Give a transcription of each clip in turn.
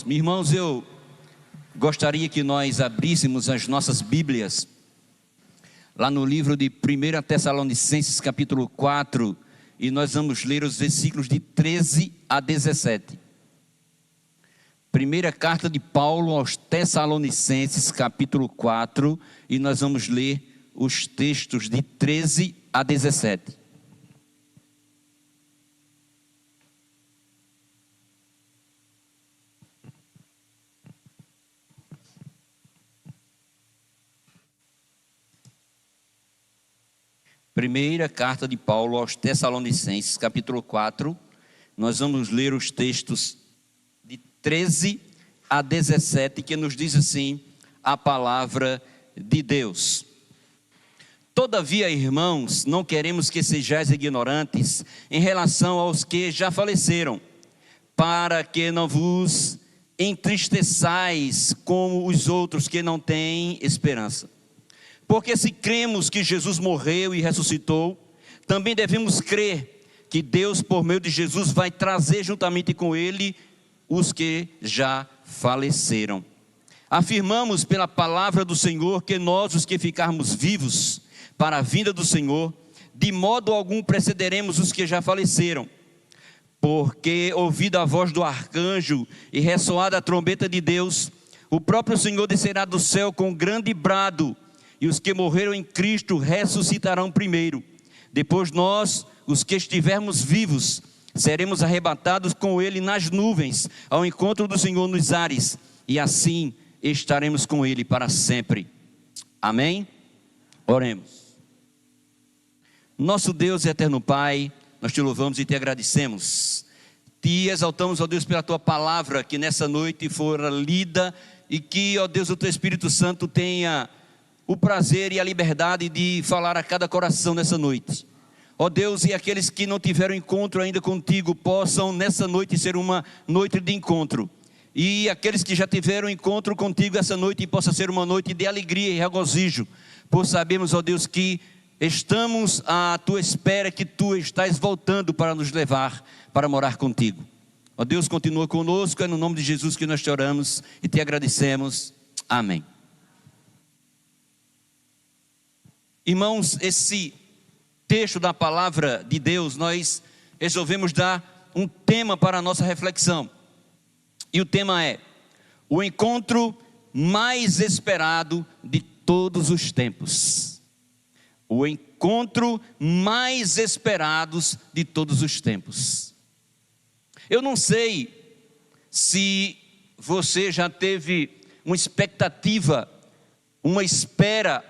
Irmãos, eu gostaria que nós abríssemos as nossas Bíblias lá no livro de 1 Tessalonicenses capítulo 4, e nós vamos ler os versículos de 13 a 17. Primeira carta de Paulo aos Tessalonicenses capítulo 4, e nós vamos ler os textos de 13 a 17. Primeira carta de Paulo aos Tessalonicenses, capítulo 4, nós vamos ler os textos de 13 a 17, que nos diz assim a palavra de Deus. Todavia, irmãos, não queremos que sejais ignorantes em relação aos que já faleceram, para que não vos entristeçais como os outros que não têm esperança. Porque se cremos que Jesus morreu e ressuscitou, também devemos crer que Deus, por meio de Jesus, vai trazer juntamente com Ele os que já faleceram. Afirmamos pela palavra do Senhor que nós, os que ficarmos vivos para a vinda do Senhor, de modo algum precederemos os que já faleceram. Porque, ouvida a voz do arcanjo e ressoada a trombeta de Deus, o próprio Senhor descerá do céu com grande brado, e os que morreram em Cristo ressuscitarão primeiro. Depois nós, os que estivermos vivos, seremos arrebatados com Ele nas nuvens, ao encontro do Senhor nos ares, e assim estaremos com Ele para sempre. Amém? Oremos. Nosso Deus e eterno Pai, nós te louvamos e te agradecemos. Te exaltamos, ó Deus, pela tua palavra que nessa noite fora lida, e que, ó Deus, o teu Espírito Santo tenha o prazer e a liberdade de falar a cada coração nessa noite. Ó Deus, e aqueles que não tiveram encontro ainda contigo, possam nessa noite ser uma noite de encontro. E aqueles que já tiveram encontro contigo essa noite, possa ser uma noite de alegria e regozijo. Pois sabemos, ó Deus, que estamos à tua espera, que tu estás voltando para nos levar, para morar contigo. Ó Deus, continua conosco, é no nome de Jesus que nós te oramos e te agradecemos. Amém. Irmãos, esse texto da palavra de Deus, nós resolvemos dar um tema para a nossa reflexão. E o tema é: o encontro mais esperado de todos os tempos. O encontro mais esperado de todos os tempos. Eu não sei se você já teve uma expectativa, uma espera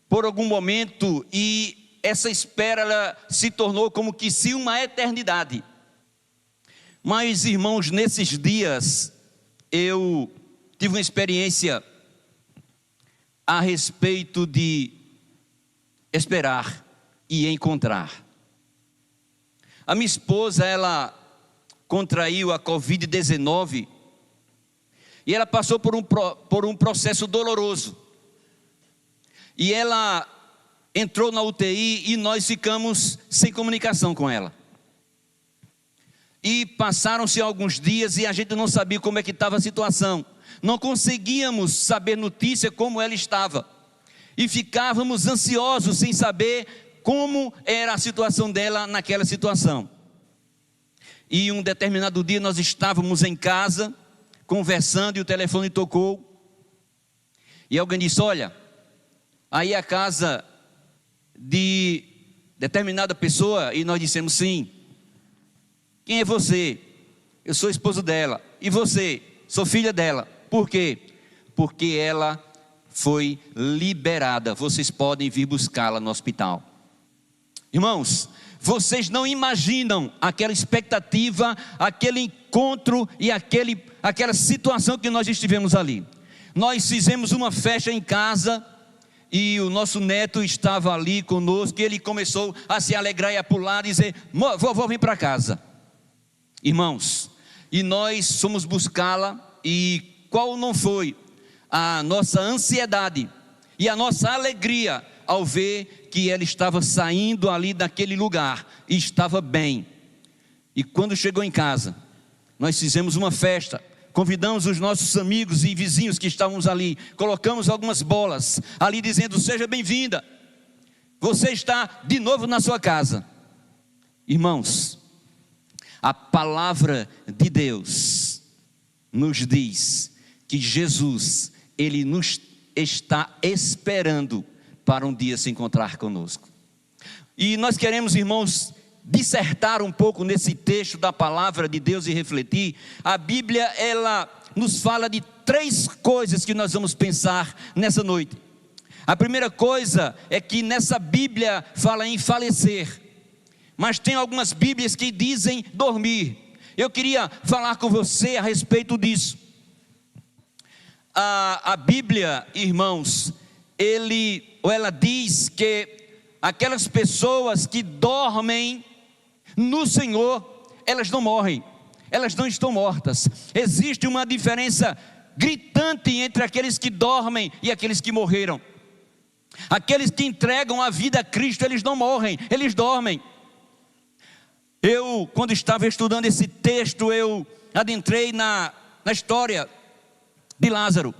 por algum momento, e essa espera ela se tornou como que se uma eternidade. Mas, irmãos, nesses dias eu tive uma experiência a respeito de esperar e encontrar. A minha esposa, ela contraiu a Covid-19 e ela passou por um processo doloroso. E ela entrou na UTI e nós ficamos sem comunicação com ela. E passaram-se alguns dias e a gente não sabia como é que estava a situação. Não conseguíamos saber notícia como ela estava. E ficávamos ansiosos sem saber como era a situação dela naquela situação. E um determinado dia nós estávamos em casa, conversando, e o telefone tocou. E alguém disse: olha, aí a casa de determinada pessoa, e nós dissemos sim. Quem é você? Eu sou esposo dela. E você? Sou filha dela. Por quê? Porque ela foi liberada. Vocês podem vir buscá-la no hospital. Irmãos, vocês não imaginam aquela expectativa, aquele encontro e aquela situação que nós estivemos ali. Nós fizemos uma festa em casa, e o nosso neto estava ali conosco, e ele começou a se alegrar e a pular e dizer: vovó, vem para casa. Irmãos, e nós fomos buscá-la, e qual não foi a nossa ansiedade e a nossa alegria ao ver que ela estava saindo ali daquele lugar e estava bem. E quando chegou em casa, nós fizemos uma festa, convidamos os nossos amigos e vizinhos que estávamos ali, colocamos algumas bolas ali dizendo: seja bem-vinda, você está de novo na sua casa. Irmãos, a palavra de Deus nos diz que Jesus, Ele nos está esperando para um dia se encontrar conosco. E nós queremos, irmãos, dissertar um pouco nesse texto da palavra de Deus e refletir. A Bíblia, ela nos fala de 3 coisas que nós vamos pensar nessa noite. A primeira coisa é que nessa Bíblia fala em falecer, mas tem algumas Bíblias que dizem dormir. Eu queria falar com você a respeito disso. A Bíblia, irmãos, ela diz que aquelas pessoas que dormem no Senhor, elas não morrem, elas não estão mortas. Existe uma diferença gritante entre aqueles que dormem e aqueles que morreram. Aqueles que entregam a vida a Cristo, eles não morrem, eles dormem. Eu, quando estava estudando esse texto, eu adentrei na história de Lázaro.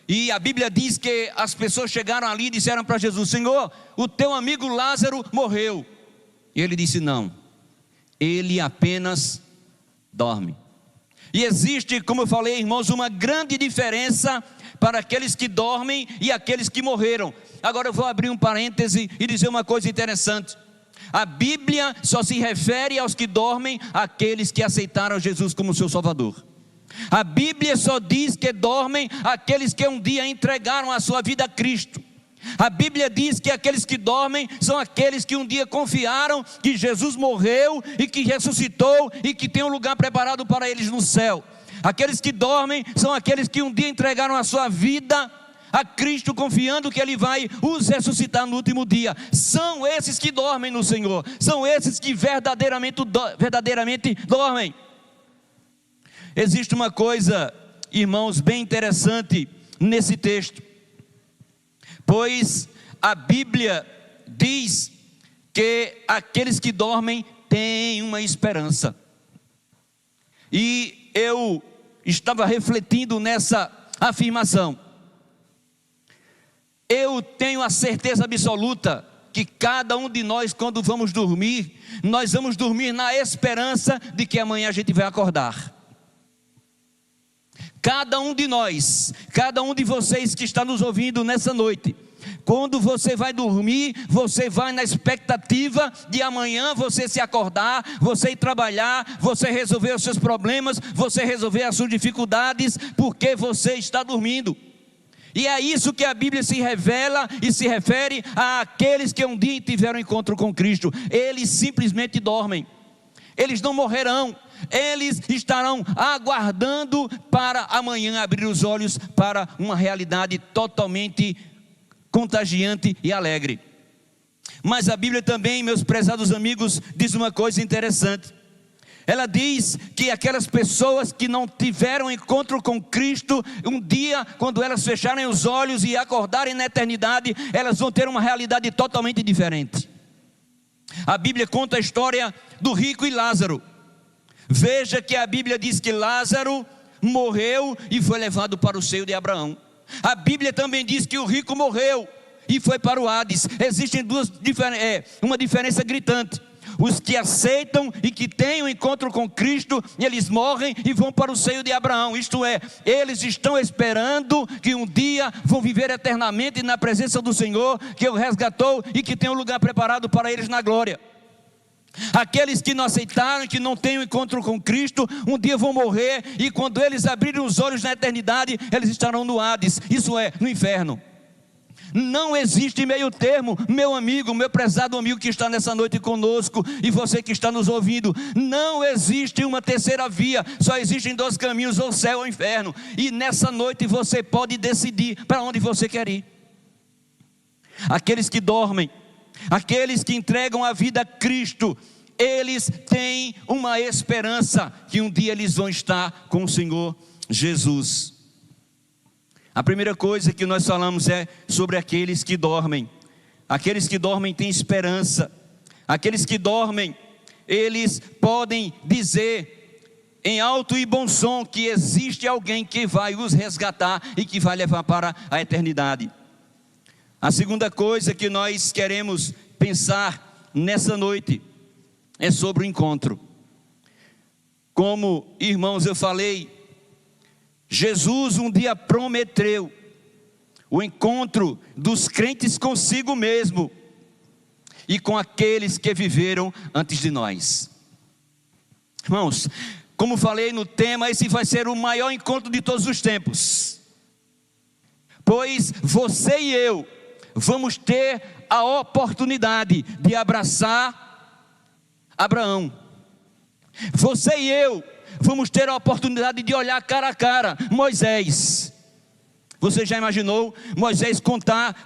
E a Bíblia diz que as pessoas chegaram ali e disseram para Jesus: Senhor, o teu amigo Lázaro morreu. E ele disse: não, ele apenas dorme. E existe, como eu falei, irmãos, uma grande diferença para aqueles que dormem e aqueles que morreram. Agora eu vou abrir um parêntese e dizer uma coisa interessante. A Bíblia só se refere aos que dormem, àqueles que aceitaram Jesus como seu Salvador. A Bíblia só diz que dormem aqueles que um dia entregaram a sua vida a Cristo. A Bíblia diz que aqueles que dormem são aqueles que um dia confiaram que Jesus morreu e que ressuscitou e que tem um lugar preparado para eles no céu. Aqueles que dormem são aqueles que um dia entregaram a sua vida a Cristo, confiando que Ele vai os ressuscitar no último dia. São esses que dormem no Senhor, são esses que verdadeiramente dormem. Existe uma coisa, irmãos, bem interessante nesse texto, pois a Bíblia diz que aqueles que dormem têm uma esperança. E eu estava refletindo nessa afirmação. Eu tenho a certeza absoluta que cada um de nós, quando vamos dormir, nós vamos dormir na esperança de que amanhã a gente vai acordar. Cada um de nós, cada um de vocês que está nos ouvindo nessa noite, quando você vai dormir, você vai na expectativa de amanhã você se acordar, você ir trabalhar, você resolver os seus problemas, você resolver as suas dificuldades, porque você está dormindo. E é isso que a Bíblia se revela e se refere àqueles que um dia tiveram encontro com Cristo. Eles simplesmente dormem, eles não morrerão. Eles estarão aguardando para amanhã abrir os olhos para uma realidade totalmente contagiante e alegre. Mas a Bíblia também, meus prezados amigos, diz uma coisa interessante. Ela diz que aquelas pessoas que não tiveram encontro com Cristo, um dia, quando elas fecharem os olhos e acordarem na eternidade, elas vão ter uma realidade totalmente diferente. A Bíblia conta a história do rico e Lázaro. Veja que a Bíblia diz que Lázaro morreu e foi levado para o seio de Abraão. A Bíblia também diz que o rico morreu e foi para o Hades. Existem uma diferença gritante. Os que aceitam e que têm um encontro com Cristo, eles morrem e vão para o seio de Abraão. Isto é, eles estão esperando que um dia vão viver eternamente na presença do Senhor, que o resgatou e que tem um lugar preparado para eles na glória. Aqueles que não aceitaram, que não têm um encontro com Cristo, um dia vão morrer, e quando eles abrirem os olhos na eternidade, eles estarão no Hades, isso é, no inferno. Não existe meio termo, meu amigo, meu prezado amigo que está nessa noite conosco, e você que está nos ouvindo. Não existe uma terceira via, só existem 2 caminhos, ou céu ou inferno. E nessa noite você pode decidir para onde você quer ir. Aqueles que dormem, aqueles que entregam a vida a Cristo, eles têm uma esperança que um dia eles vão estar com o Senhor Jesus. A primeira coisa que nós falamos é sobre aqueles que dormem. Aqueles que dormem têm esperança. Aqueles que dormem, eles podem dizer em alto e bom som que existe alguém que vai os resgatar e que vai levar para a eternidade. A segunda coisa que nós queremos pensar nessa noite é sobre o encontro. Como, irmãos, eu falei, Jesus um dia prometeu o encontro dos crentes consigo mesmo e com aqueles que viveram antes de nós. Irmãos, como falei no tema, esse vai ser o maior encontro de todos os tempos, pois você e eu vamos ter a oportunidade de abraçar Abraão. Você e eu vamos ter a oportunidade de olhar cara a cara Moisés. Você já imaginou Moisés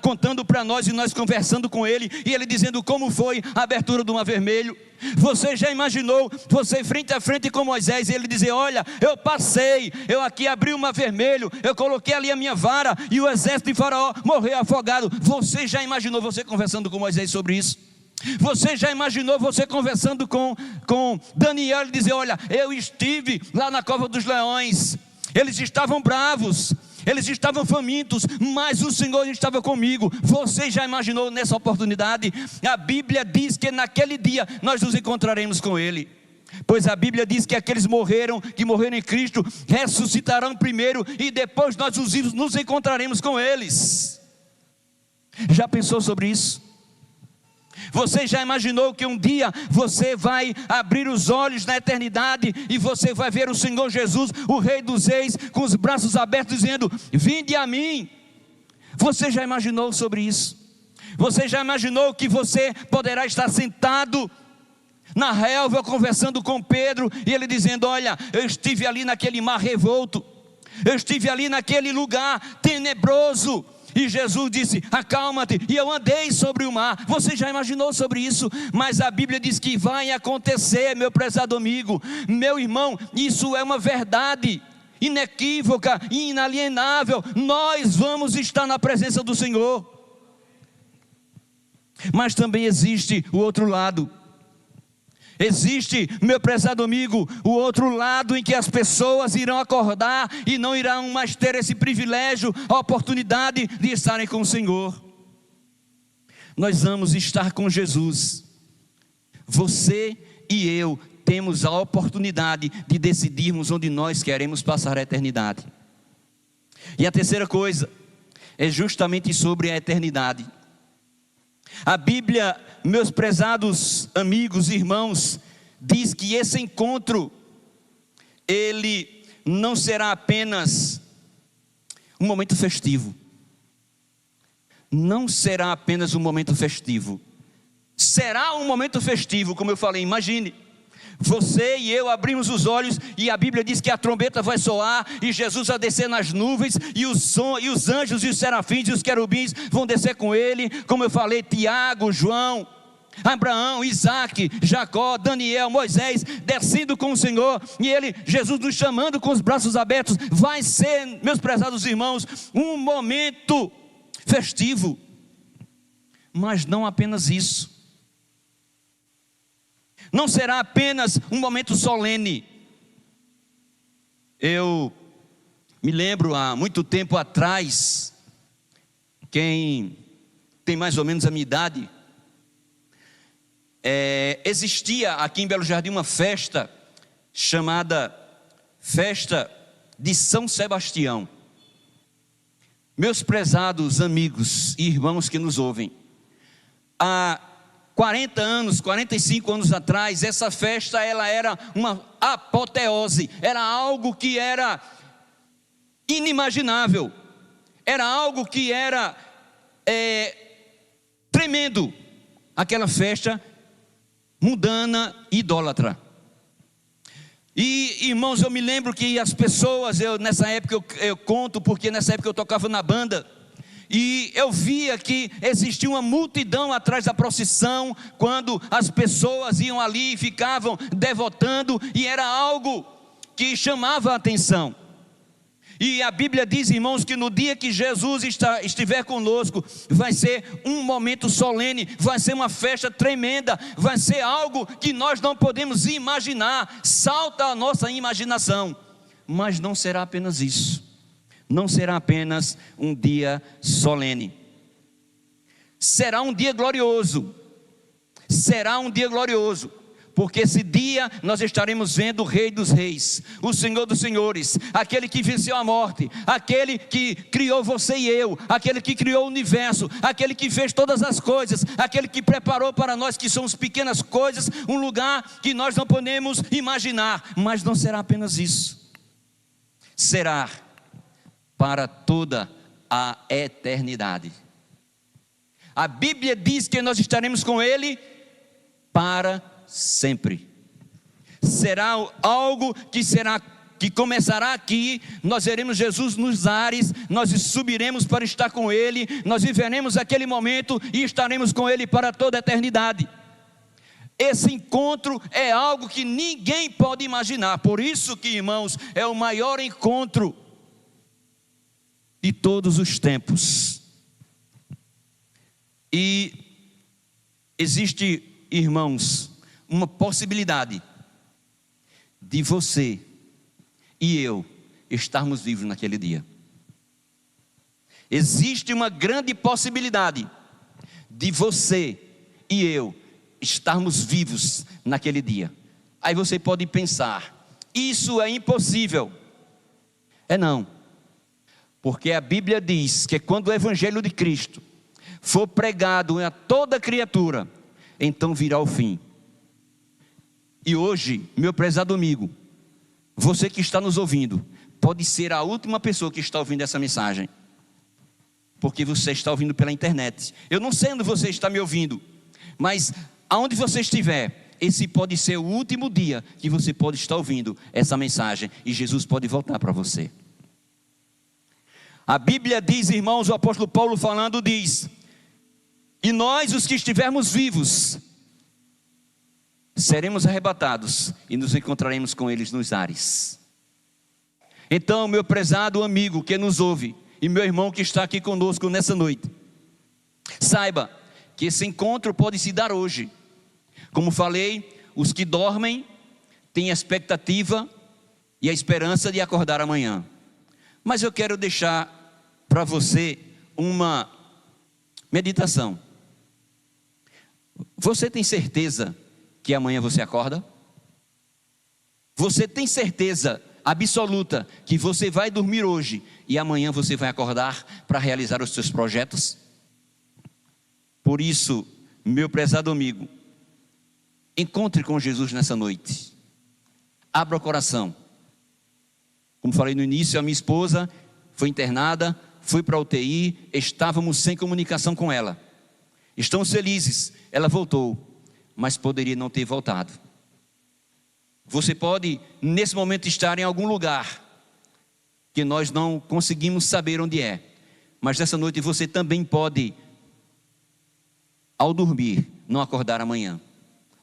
contando para nós e nós conversando com ele, e ele dizendo como foi a abertura do Mar Vermelho? Você já imaginou você frente a frente com Moisés e ele dizer: olha, eu passei, eu aqui abri o Mar Vermelho, eu coloquei ali a minha vara e o exército de Faraó morreu afogado? Você já imaginou você conversando com Moisés sobre isso? Você já imaginou você conversando com Daniel e dizer: olha, eu estive lá na cova dos leões, eles estavam bravos, eles estavam famintos, mas o Senhor estava comigo? Você já imaginou nessa oportunidade? A Bíblia diz que naquele dia nós nos encontraremos com Ele, pois a Bíblia diz que aqueles que morreram em Cristo, ressuscitarão primeiro e depois nós nos encontraremos com eles. Já pensou sobre isso? Você já imaginou que um dia você vai abrir os olhos na eternidade e você vai ver o Senhor Jesus, o Rei dos Reis, com os braços abertos dizendo: vinde a mim? Você já imaginou sobre isso? Você já imaginou que você poderá estar sentado na relva conversando com Pedro e ele dizendo: olha, eu estive ali naquele mar revolto, eu estive ali naquele lugar tenebroso, e Jesus disse: acalma-te, e eu andei sobre o mar. Você já imaginou sobre isso? Mas a Bíblia diz que vai acontecer, meu prezado amigo, meu irmão. Isso é uma verdade inequívoca e inalienável. Nós vamos estar na presença do Senhor. Mas também existe o outro lado. Existe, meu prezado amigo, o outro lado em que as pessoas irão acordar e não irão mais ter esse privilégio, a oportunidade de estarem com o Senhor. Nós vamos estar com Jesus. Você e eu temos a oportunidade de decidirmos onde nós queremos passar a eternidade. E a terceira coisa é justamente sobre a eternidade. A Bíblia, meus prezados amigos e irmãos, diz que esse encontro, ele não será apenas um momento festivo. Não será apenas um momento festivo. Será um momento festivo, como eu falei. Imagine, você e eu abrimos os olhos e a Bíblia diz que a trombeta vai soar e Jesus vai descer nas nuvens e os anjos e os serafins e os querubins vão descer com ele. Como eu falei, Tiago, João, Abraão, Isaac, Jacó, Daniel, Moisés descendo com o Senhor e Jesus nos chamando com os braços abertos. Vai ser, meus prezados irmãos, um momento festivo. Mas não apenas isso. Não será apenas um momento solene. Eu me lembro há muito tempo atrás, quem tem mais ou menos a minha idade, existia aqui em Belo Jardim uma festa chamada Festa de São Sebastião. Meus prezados amigos e irmãos que nos ouvem, há 40 anos, 45 anos atrás, essa festa ela era uma apoteose, era algo que era inimaginável, era algo que era tremendo, aquela festa mundana e idólatra. E irmãos, eu me lembro que as pessoas, nessa época eu conto, porque nessa época eu tocava na banda, e eu via que existia uma multidão atrás da procissão, quando as pessoas iam ali e ficavam devotando, e era algo que chamava a atenção. E a Bíblia diz, irmãos, que no dia que Jesus estiver conosco, vai ser um momento solene, vai ser uma festa tremenda, vai ser algo que nós não podemos imaginar, salta a nossa imaginação. Mas não será apenas isso, não será apenas um dia solene, será um dia glorioso, porque esse dia nós estaremos vendo o Rei dos Reis, o Senhor dos Senhores, aquele que venceu a morte, aquele que criou você e eu, aquele que criou o universo, aquele que fez todas as coisas, aquele que preparou para nós que somos pequenas coisas, um lugar que nós não podemos imaginar. Mas não será apenas isso, será para toda a eternidade. A Bíblia diz que nós estaremos com Ele para sempre. Será algo que começará aqui. Nós veremos Jesus nos ares, nós subiremos para estar com Ele, nós viveremos aquele momento e estaremos com Ele para toda a eternidade. Esse encontro é algo que ninguém pode imaginar. Por isso que, irmãos, é o maior encontro de todos os tempos. E existe, irmãos, uma possibilidade de você e eu estarmos vivos naquele dia. Existe uma grande possibilidade de você e eu estarmos vivos naquele dia. Aí você pode pensar, isso é impossível. É não, porque a Bíblia diz que quando o Evangelho de Cristo for pregado a toda criatura, então virá o fim. E hoje, meu prezado amigo, você que está nos ouvindo, pode ser a última pessoa que está ouvindo essa mensagem, porque você está ouvindo pela internet. Eu não sei onde você está me ouvindo, mas aonde você estiver, esse pode ser o último dia que você pode estar ouvindo essa mensagem, e Jesus pode voltar para você. A Bíblia diz, irmãos, o apóstolo Paulo falando diz: e nós, os que estivermos vivos, seremos arrebatados e nos encontraremos com eles nos ares. Então, meu prezado amigo que nos ouve, e meu irmão que está aqui conosco nessa noite, saiba que esse encontro pode se dar hoje. Como falei, os que dormem têm a expectativa e a esperança de acordar amanhã. Mas eu quero deixar para você uma meditação. Você tem certeza que amanhã você acorda? Você tem certeza absoluta que você vai dormir hoje e amanhã você vai acordar para realizar os seus projetos? Por isso, meu prezado amigo, encontre com Jesus nessa noite. Abra o coração. Como falei no início, a minha esposa foi internada, fui para a UTI, estávamos sem comunicação com ela. Estamos felizes, ela voltou, mas poderia não ter voltado. Você pode, nesse momento, estar em algum lugar que nós não conseguimos saber onde é, mas nessa noite você também pode, ao dormir, não acordar amanhã.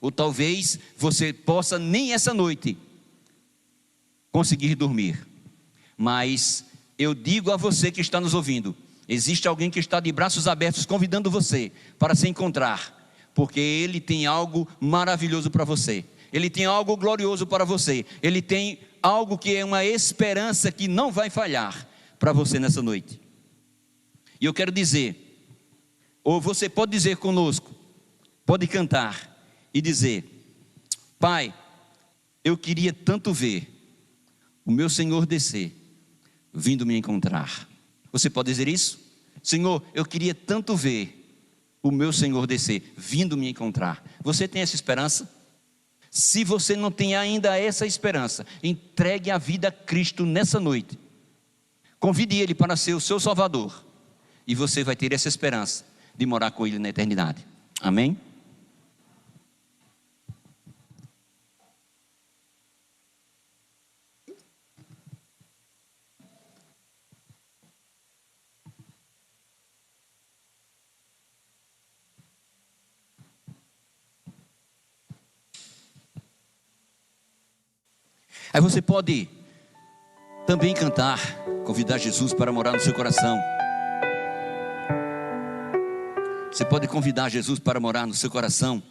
Ou talvez você possa nem essa noite conseguir dormir. Mas eu digo a você que está nos ouvindo, existe alguém que está de braços abertos convidando você para se encontrar, porque Ele tem algo maravilhoso para você. Ele tem algo glorioso para você. Ele tem algo que é uma esperança que não vai falhar para você nessa noite. E eu quero dizer, ou você pode dizer conosco, pode cantar e dizer: Pai, eu queria tanto ver o meu Senhor descer, vindo me encontrar. Você pode dizer isso? Senhor, eu queria tanto ver o meu Senhor descer, vindo me encontrar. Você tem essa esperança? Se você não tem ainda essa esperança, entregue a vida a Cristo nessa noite. Convide Ele para ser o seu Salvador, e você vai ter essa esperança de morar com Ele na eternidade. Amém? Aí você pode também cantar: Convidar Jesus para morar no seu coração. Você pode convidar Jesus para morar no seu coração.